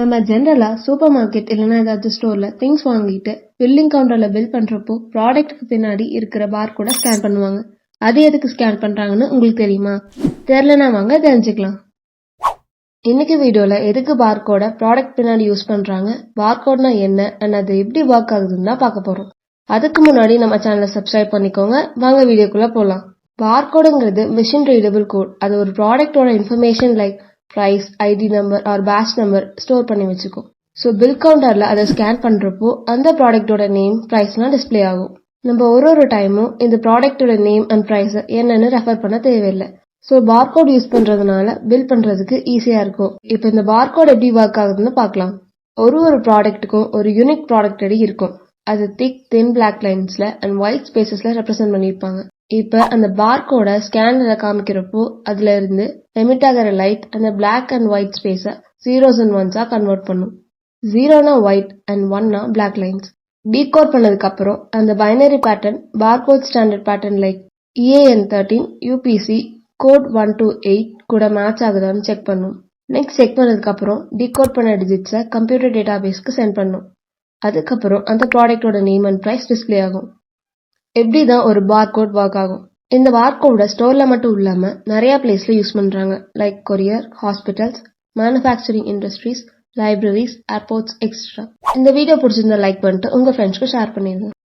நம்ம ஜென்ரலா super market இல்லைன்னா ஏதாச்சும் ஸ்டோர்ல திங்ஸ் வாங்கிட்டு பில்லிங் கவுண்டர்ல பில் பண்றப்போ ப்ராடக்ட்டுக்கு பின்னாடி இருக்கிற பார் கூட ஸ்கேன் பண்ணுவாங்க. அது எதுக்கு ஸ்கேன் பண்றாங்கன்னு உங்களுக்கு தெரியுமா? தெரியலனா வாங்க தெரிஞ்சுக்கலாம். இன்னைக்கு வீடியோல எதுக்கு பார்கோட ப்ராடக்ட் பின்னாடி யூஸ் பண்றாங்க, பார்கோட்னா என்ன அண்ட் அது எப்படி ஒர்க் ஆகுதுன்னு தான் பார்க்க போறோம். அதுக்கு முன்னாடி நம்ம சேனலை சப்ஸ்கிரைப் பண்ணிக்கோங்க. வாங்க வீடியோக்குள்ள போலாம். பார்கோடுங்கிறது மிஷின் ரீடபிள் கோட். அது ஒரு ப்ராடக்டோட information like price, ID number or batch number store பண்ணி வச்சுக்கும். ஸோ பில் கவுண்டர்ல அதை ஸ்கேன் பண்றப்போ அந்த ப்ராடக்டோட நேம், பிரைஸ்லாம் டிஸ்பிளே ஆகும். நம்ம ஒரு டைமும் இந்த ப்ராடக்டோட நேம் அண்ட் பிரைஸ் என்னன்னு ரெஃபர் பண்ண தேவையில்லை. ஸோ பார்கோட் யூஸ் பண்றதுனால பில் பண்றதுக்கு ஈஸியா இருக்கும். இப்போ இந்த பார்கோட் எப்படி ஒர்க் ஆகுதுன்னு பார்க்கலாம். ஒரு ப்ராடக்ட்டுக்கும் ஒரு யூனிக் ப்ராடக்ட் ஐடி இருக்கும். அது தின் பிளாக் லைன்ஸ்ல அண்ட் ஒயிட் ஸ்பேசஸ்ல ரெப்ரசென்ட் பண்ணிருப்பாங்க. இப்ப அந்த பார்கோட ஸ்கேனர்ல காமிக்கிறப்போ அதுல இருந்து எமிட் ஆகிற லைட் அந்த பிளாக் அண்ட் ஒயிட் ஸ்பேஸ 0s and 1s கன்வெர்ட் பண்ணும். 0னா ஒயிட் அண்ட் 1னா பிளாக் லைன்ஸ். டீகோட் பண்ணதுக்கு அப்புறம் அந்த binary pattern barcode standard pattern like EAN13 UPC code 128 கூட மேட்ச் ஆகுதான்னு செக் பண்ணும். நெக்ஸ்ட் செக் பண்ணதுக்கு அப்புறம் டீகோட் பண்ண டிஜிட்ஸை கம்ப்யூட்டர் டேட்டாபேஸ்க்கு சென்ட் பண்ணும். அதுக்கப்புறம் அந்த ப்ராடக்டோட நேம் அண்ட் பிரைஸ் டிஸ்பிளே ஆகும். எப்படிதான் ஒரு பார்கோட் ஒர்க் ஆகும்? இந்த பார்கோட ஸ்டோர்ல மட்டும் இல்லாம நிறைய பிளேஸ்ல யூஸ் பண்றாங்க. Like courier, hospitals, manufacturing industries, libraries, airports etcetera. இந்த வீடியோ பிடிச்சிருந்தா லைக் பண்ணிட்டு உங்க ஃப்ரெண்ட்ஸ்க்கு ஷேர் பண்ணிருங்க.